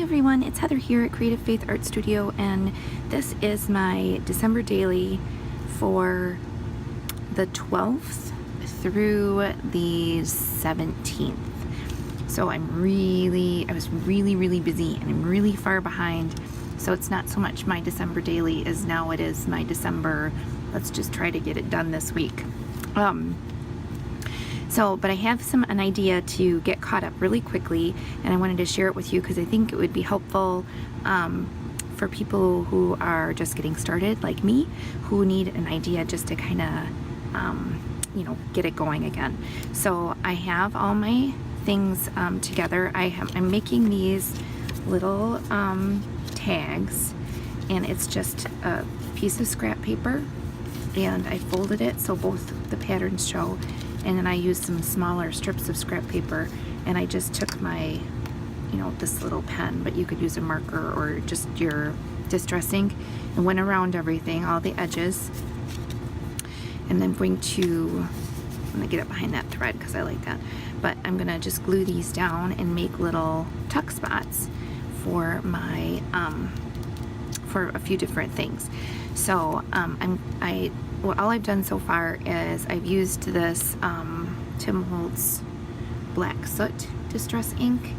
everyone, it's Heather here at Creative Faith Art Studio, and this is my December daily for the 12th through the 17th. So I was really busy, and I'm really far behind. So it's not so much my December daily as now it is my December, let's just try to get it done this week. But I have an idea to get caught up really quickly, and I wanted to share it with you because I think it would be helpful for people who are just getting started, like me, who need an idea just to kind of, get it going again. So I have all my things together. I'm making these little tags, and it's just a piece of scrap paper, and I folded it so both the patterns show. And then I used some smaller strips of scrap paper, and I just took my, this little pen, but you could use a marker or just your distressing, and went around everything, all the edges. And then I'm going to get it behind that thread because I like that. But I'm gonna just glue these down and make little tuck spots for my, for a few different things. So all I've done so far is I've used this Tim Holtz Black Soot Distress ink,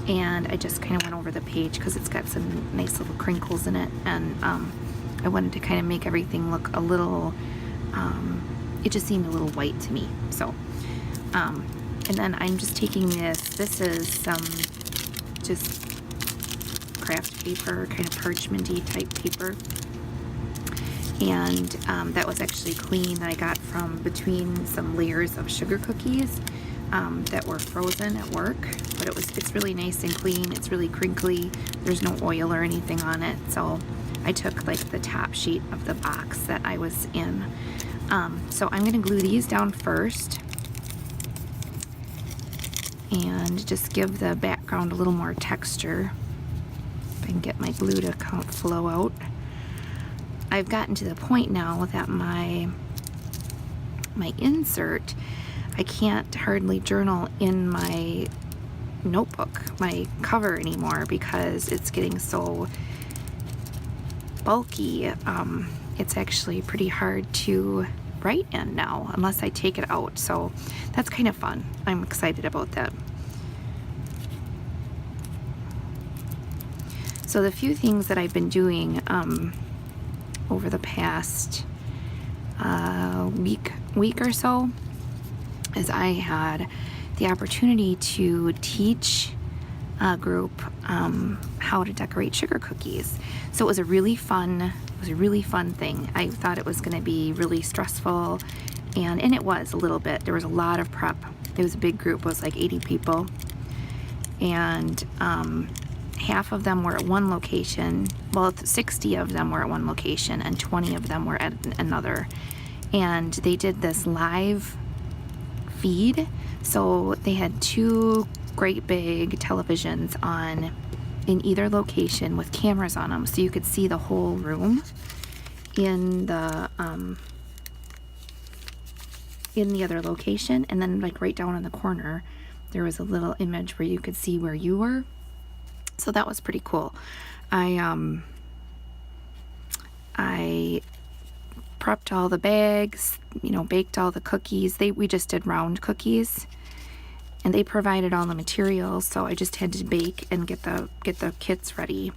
and I just kind of went over the page because it's got some nice little crinkles in it, and I wanted to kind of make everything look a little, it just seemed a little white to me. So, and then I'm just taking this is some just craft paper, kind of parchment-y type paper. And that was actually clean, that I got from between some layers of sugar cookies that were frozen at work. But it's really nice and clean. It's really crinkly. There's no oil or anything on it. So I took like the top sheet of the box that I was in. So I'm going to glue these down first and just give the background a little more texture. If I can get my glue to flow out. I've gotten to the point now that my insert, I can't hardly journal in my notebook, my cover anymore, because it's getting so bulky. It's actually pretty hard to write in now unless I take it out. So that's kind of fun. I'm excited about that. So the few things that I've been doing over the past week or so is I had the opportunity to teach a group how to decorate sugar cookies. So it was a really fun thing. I thought it was going to be really stressful, and it was a little bit. There was a lot of prep. It was a big group. It was like 80 people, and half of them were at one location. Well, 60 of them were at one location, and 20 of them were at another. And they did this live feed. So they had two great big televisions on in either location with cameras on them, so you could see the whole room. In the other location, and then like right down in the corner, there was a little image where you could see where you were. So that was pretty cool. I prepped all the bags, baked all the cookies. We just did round cookies, and they provided all the materials, so I just had to bake and get the kits ready.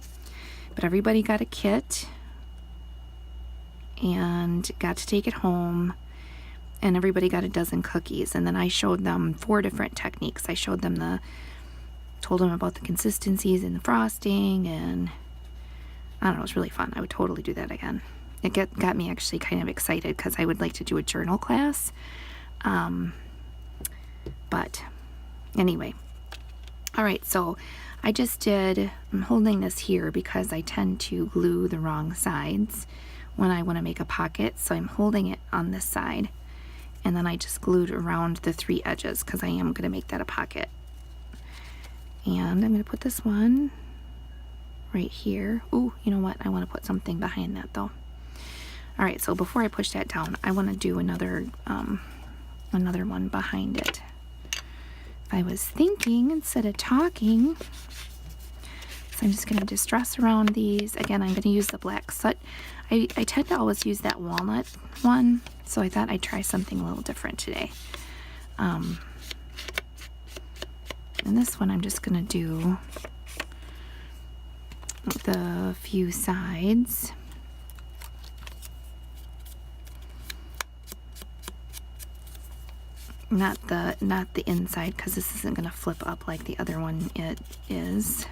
But everybody got a kit and got to take it home, and everybody got a dozen cookies. And then I showed them 4 different techniques. I showed them told them about the consistencies in the frosting, and I don't know, it was really fun. I would totally do that again. It got me actually kind of excited because I would like to do a journal class. But anyway, all right, so I'm holding this here because I tend to glue the wrong sides when I want to make a pocket. So I'm holding it on this side, and then I just glued around the 3 edges because I am going to make that a pocket. And I'm going to put this one right here. Ooh, you know what? I want to put something behind that though. All right, so before I push that down, I want to do another one behind it. I was thinking instead of talking, So I'm just going to distress around these. Again, I'm going to use the black soot. I tend to always use that walnut one, so I thought I'd try something a little different today. And this one I'm just going to do the few sides. Not the inside, because this isn't going to flip up like the other one it is.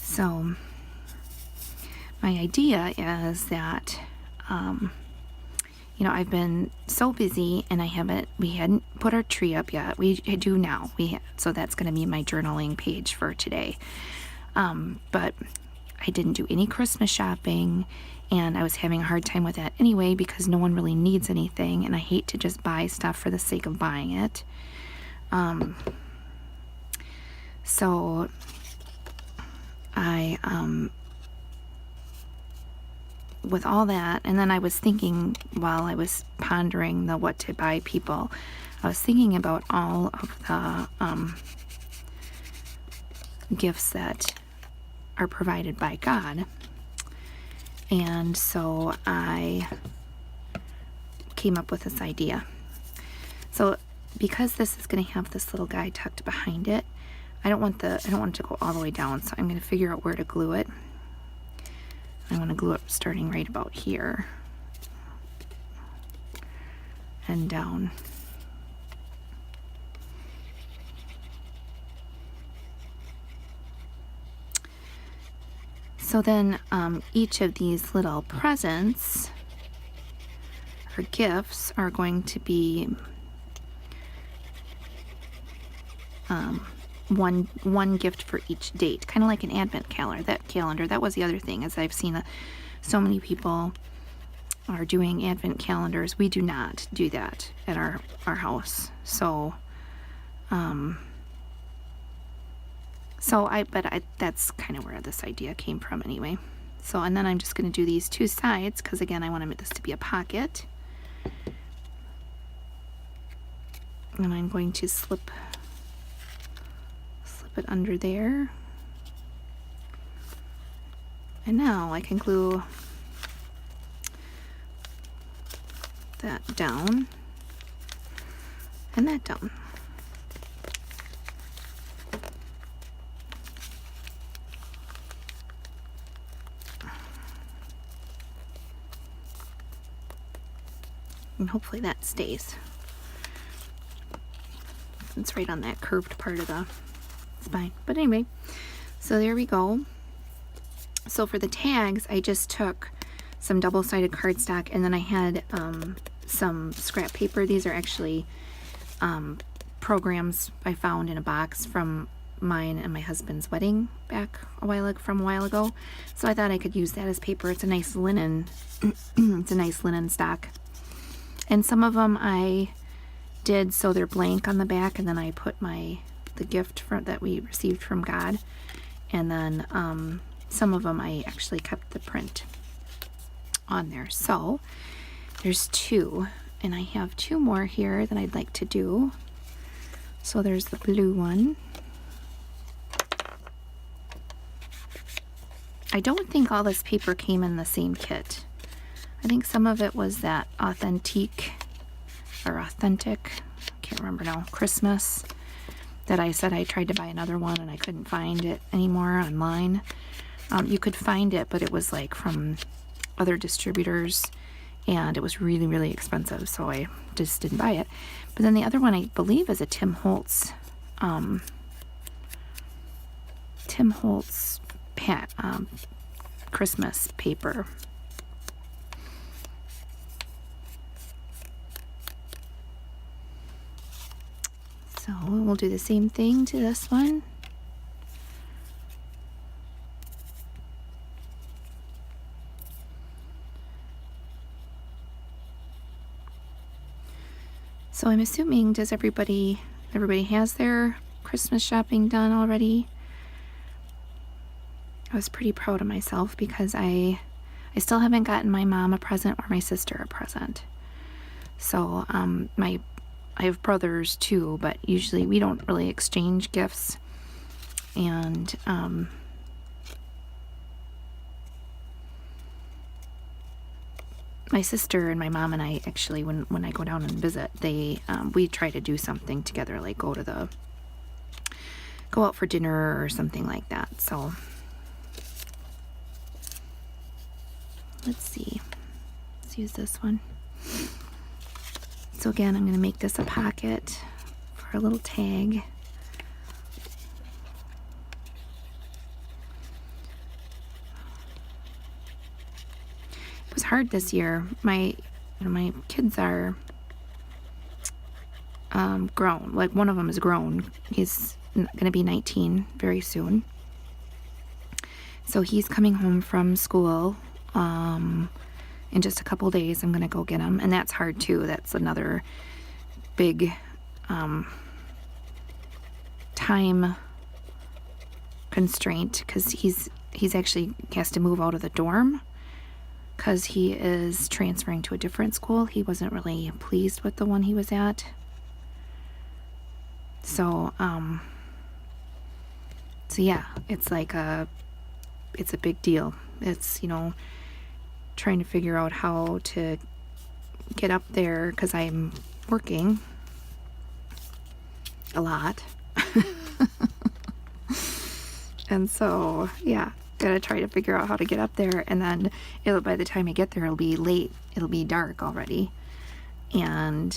So my idea is that, you know, I've been so busy and we hadn't put our tree up yet. We do now. So that's going to be my journaling page for today. But I didn't do any Christmas shopping, and I was having a hard time with that anyway because no one really needs anything, and I hate to just buy stuff for the sake of buying it. So I, with all that, and then I was thinking while I was pondering the what to buy people, I was thinking about all of the gifts that are provided by God. And so I came up with this idea. So because this is going to have this little guy tucked behind it, I don't want it to go all the way down, so I'm going to figure out where to glue it. I want to glue it starting right about here and down. So then each of these little presents or gifts are going to be one gift for each date, kind of like an advent calendar. That was the other thing, as I've seen so many people are doing advent calendars. We do not do that at our house. So that's kind of where this idea came from anyway. So, and then I'm just going to do these two sides because again I want this to be a pocket, and I'm going to slip it under there, and now I can glue that down and that down. And hopefully that stays. It's right on that curved part of the spine. But anyway, so there we go. So for the tags, I just took some double-sided cardstock, and then I had some scrap paper. These are actually programs I found in a box from mine and my husband's wedding back from a while ago. So I thought I could use that as paper. It's a nice linen. It's a nice linen stock. And some of them I did so they're blank on the back, and then I put the gift that we received from God, and then some of them I actually kept the print on there. So there's two, and I have two more here that I'd like to do. So there's the blue one. I don't think all this paper came in the same kit. I think some of it was that authentic, can't remember now, Christmas, that I said I tried to buy another one and I couldn't find it anymore online. You could find it, but it was like from other distributors, and it was really, really expensive, so I just didn't buy it. But then the other one I believe is a Tim Holtz Christmas paper. So we'll do the same thing to this one. So I'm assuming, does everybody has their Christmas shopping done already? I was pretty proud of myself because I still haven't gotten my mom a present or my sister a present. So I have brothers too, but usually we don't really exchange gifts. And my sister and my mom and I actually, when I go down and visit, we try to do something together, like go out for dinner or something like that. So let's see. Let's use this one. So again, I'm going to make this a pocket for a little tag. It was hard this year. My kids are grown. Like, one of them is grown. He's going to be 19 very soon. So he's coming home from school in just a couple days. I'm going to go get him. And that's hard too. That's another big time constraint, because he's actually has to move out of the dorm because he is transferring to a different school. He wasn't really pleased with the one he was at. So yeah, it's like it's a big deal. It's, trying to figure out how to get up there because I'm working a lot. And so, yeah, gotta try to figure out how to get up there, and then by the time I get there, it'll be late. It'll be dark already. And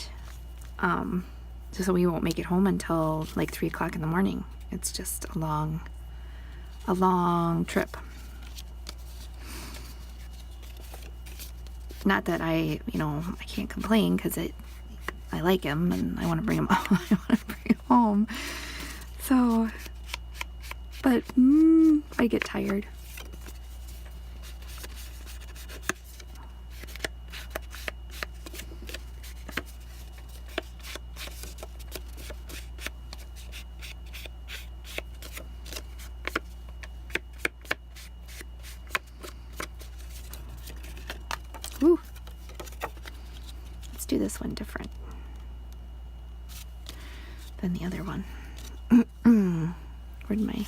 so we won't make it home until like 3 o'clock in the morning. It's just a long trip. Not that I can't complain, because I like him and I want to bring him home. So, but I get tired. Ooh. Let's do this one different than the other one. Where'd my...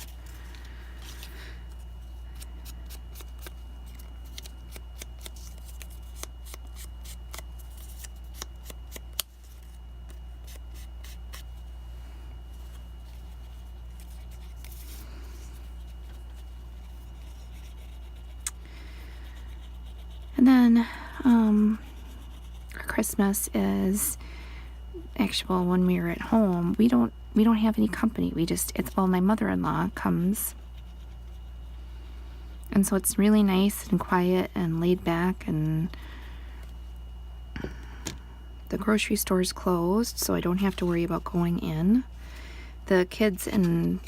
And then Christmas is actual when we were at home. We don't have any company. My mother-in-law comes, and so it's really nice and quiet and laid back, and the grocery store's closed, so I don't have to worry about going in. The kids and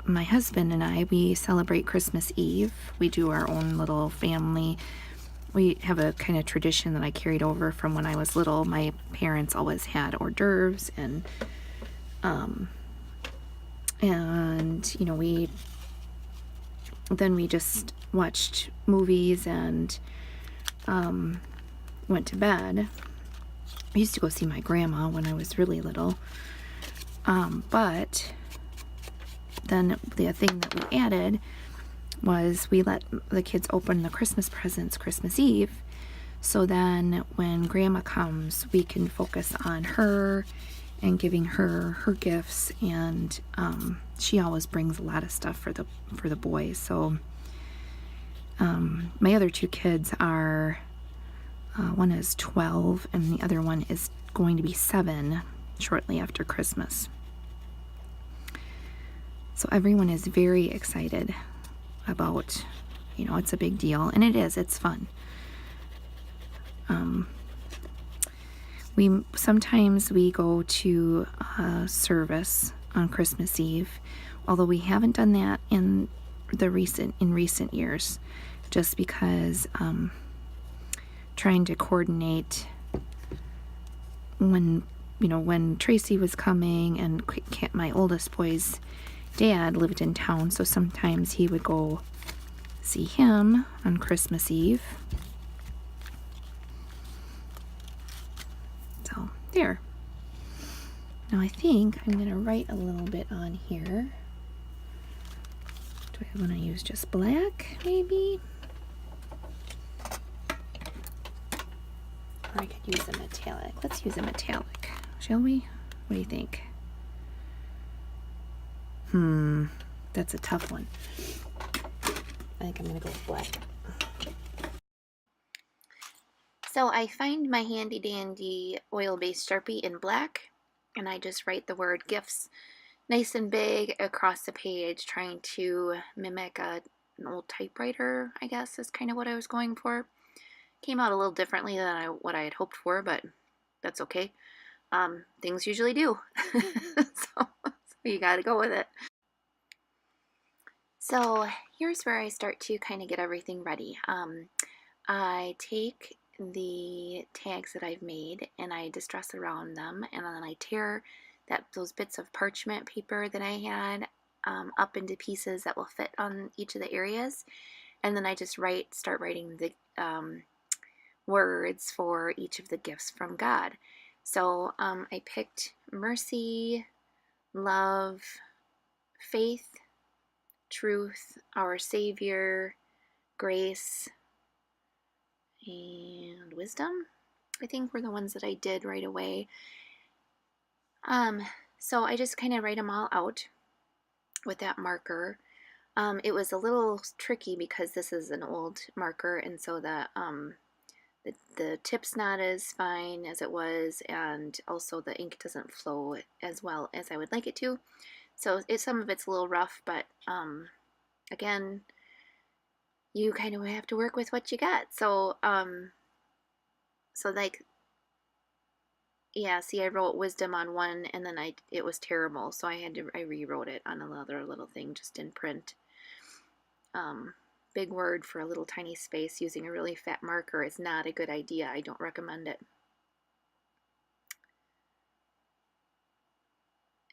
my husband and I, we celebrate Christmas Eve. We do our own little family. We have a kind of tradition that I carried over from when I was little. My parents always had hors d'oeuvres, and we just watched movies and went to bed. I used to go see my grandma when I was really little, but then the thing that we added was we let the kids open the Christmas presents Christmas Eve, so then when Grandma comes, we can focus on her and giving her gifts, and she always brings a lot of stuff for the boys. So my other two kids are one is 12 and the other one is going to be 7 shortly after Christmas. So everyone is very excited about, it's a big deal, and it's fun. Sometimes we go to a service on Christmas Eve, although we haven't done that in recent years, just because trying to coordinate when Tracy was coming and my oldest boy's dad lived in town, so sometimes he would go see him on Christmas Eve. So there. Now I think I'm going to write a little bit on here. Do I want to use just black, maybe? Or I could use a metallic. Let's use a metallic, shall we? What do you think? That's a tough one. I think I'm going to go with black. So I find my handy dandy oil-based Sharpie in black, and I just write the word gifts nice and big across the page, trying to mimic an old typewriter, I guess is kind of what I was going for. Came out a little differently than what I had hoped for, but that's okay. Things usually do. So you gotta go with it. So here's where I start to kind of get everything ready. I take the tags that I've made and I distress around them, and then I tear those bits of parchment paper that I had up into pieces that will fit on each of the areas, and then I just start writing the words for each of the gifts from God. So I picked mercy, love, faith, truth, our Savior, grace, and wisdom, I think were the ones that I did right away. So I just kind of write them all out with that marker. It was a little tricky because this is an old marker, and so the tip's not as fine as it was, and also the ink doesn't flow as well as I would like it to. So some of it's a little rough, but again, you kind of have to work with what you got. So like, yeah, see, I wrote wisdom on one, and then it was terrible, so I rewrote it on another little thing just in print. Big word for a little tiny space using a really fat marker is not a good idea. I don't recommend it.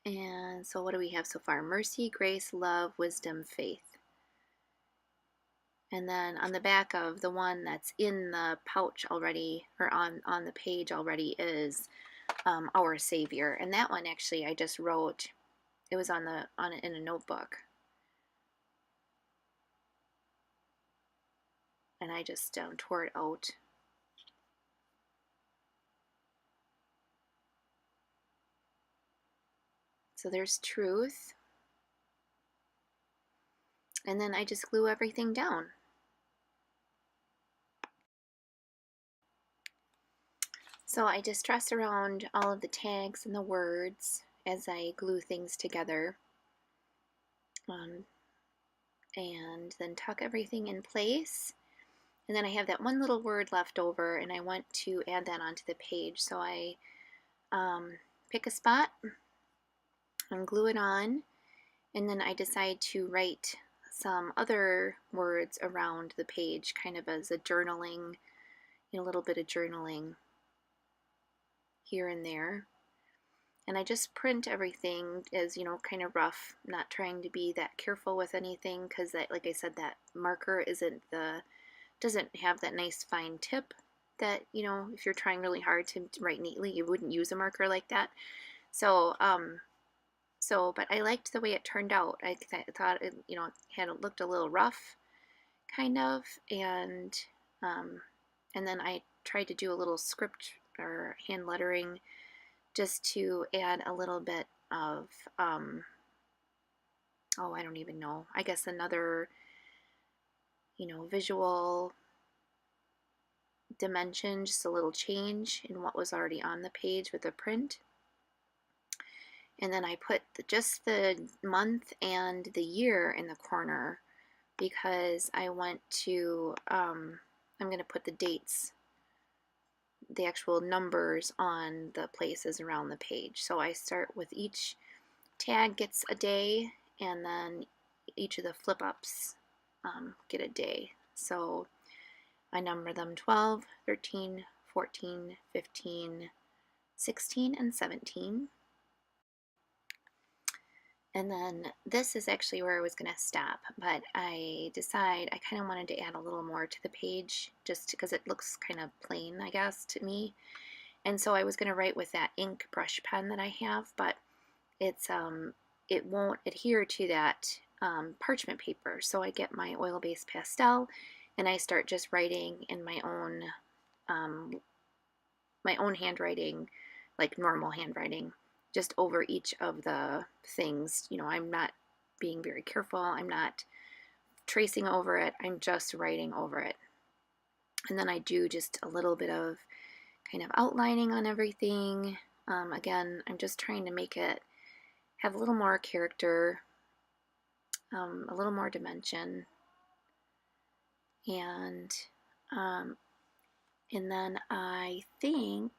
And so what do we have so far? Mercy, grace, love, wisdom, faith. And then on the back of the one that's in the pouch already, or on the page already, is our Savior. And that one actually I just wrote. It was in a notebook. And I just tore it out. So there's truth. And then I just glue everything down. So I distress around all of the tags and the words as I glue things together. And then tuck everything in place. And then I have that one little word left over, and I want to add that onto the page. So I pick a spot and glue it on, and then I decide to write some other words around the page, kind of as a journaling, a little bit of journaling here and there. And I just print everything as, kind of rough, not trying to be that careful with anything, because that, like I said, that marker doesn't have that nice fine tip that, if you're trying really hard to write neatly, you wouldn't use a marker like that. So, but I liked the way it turned out. I thought it, looked a little rough, kind of, and then I tried to do a little script or hand lettering just to add a little bit of, I don't even know, I guess another, visual dimension, just a little change in what was already on the page with the print. And then I put just the month and the year in the corner because I want to, I'm going to put the dates, the actual numbers on the places around the page. So I start with each tag gets a day, and then each of the flip ups get a day. So I number them 12, 13, 14, 15, 16, and 17. And then this is actually where I was going to stop, but I kind of wanted to add a little more to the page just because it looks kind of plain, I guess, to me. And so I was going to write with that ink brush pen that I have, but it won't adhere to that parchment paper. So I get my oil-based pastel and I start just writing in my own handwriting, like normal handwriting, just over each of the things. You know, I'm not being very careful. I'm not tracing over it. I'm just writing over it. And then I do just a little bit of kind of outlining on everything. Again, I'm just trying to make it have a little more character, a little more dimension. And then I think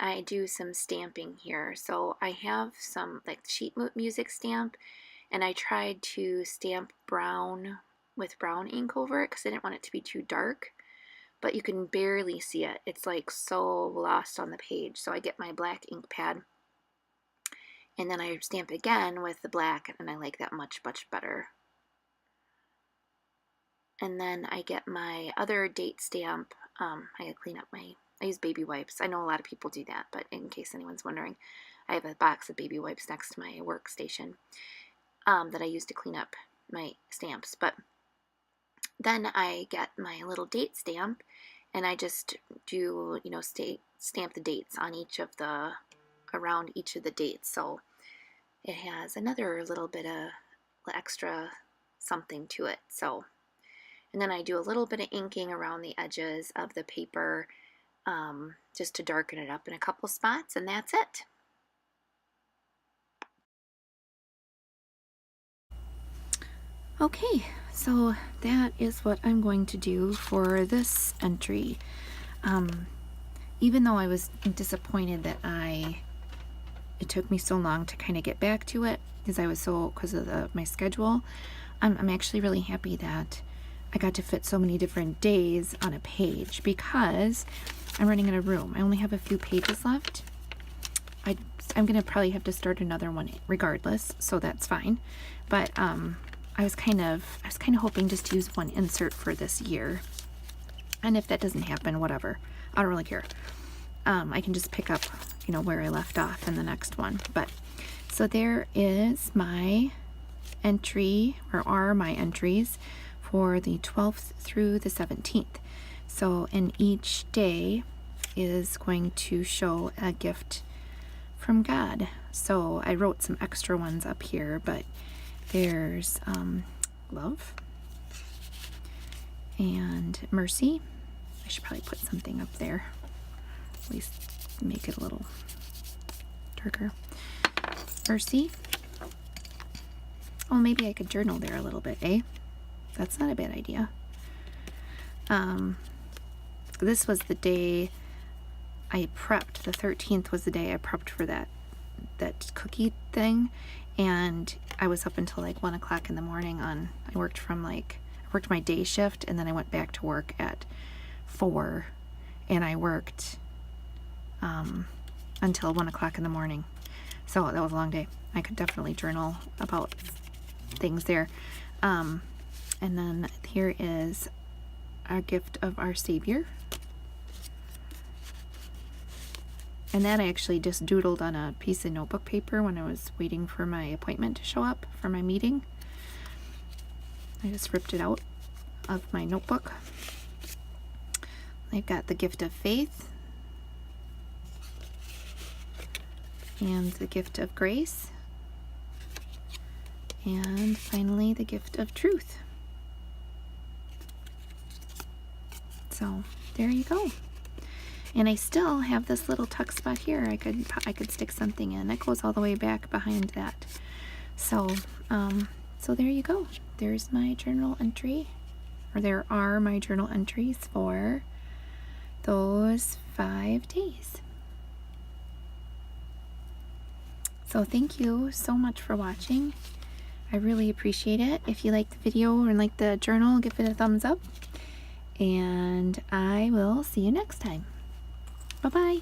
I do some stamping here. So I have some like sheet music stamp, and I tried to stamp brown with brown ink over it because I didn't want it to be too dark, but you can barely see it. It's like so lost on the page. So I get my black ink pad and then I stamp again with the black, and I like that much better. And then I get my other date stamp. I gotta clean up I use baby wipes. I know a lot of people do that, but in case anyone's wondering, I have a box of baby wipes next to my workstation that I use to clean up my stamps. But then I get my little date stamp, and I just do, you know, stamp the dates on around each of the dates. So it has another little bit of extra something to it. So, and then I do a little bit of inking around the edges of the paper, just to darken it up in a couple spots, and that's it. Okay, so that is what I'm going to do for this entry. Even though I was disappointed that it took me so long to kind of get back to it because of my schedule, I'm actually really happy that I got to fit so many different days on a page because I'm running out of room. I only have a few pages left. I'm gonna probably have to start another one regardless, so that's fine. But I was kind of hoping just to use one insert for this year. And if that doesn't happen, whatever. I don't really care. I can just pick up, you know, where I left off in the next one. But so there is my entry, or are my entries for the 12th through the 17th. So, and each day is going to show a gift from God. So I wrote some extra ones up here, but there's love and mercy. I should probably put something up there, at least make it a little darker. Mercy. Oh, maybe I could journal there a little bit, eh? That's not a bad idea. This was the day I prepped. The 13th was the day I prepped for that cookie thing, and I was up until like 1 o'clock in the morning. I worked my day shift, and then I went back to work at 4, and I worked until 1 o'clock in the morning. So that was a long day. I could definitely journal about things there. And then here is our gift of our Savior. And that I actually just doodled on a piece of notebook paper when I was waiting for my appointment to show up for my meeting. I just ripped it out of my notebook. I've got the gift of faith and the gift of grace, and finally the gift of truth. So there you go. And I still have this little tuck spot here. I could stick something in. That goes all the way back behind that. So so there you go. There's my journal entry, or there are my journal entries for those 5 days. So thank you so much for watching. I really appreciate it. If you liked the video or like the journal, give it a thumbs up. And I will see you next time. Bye-bye.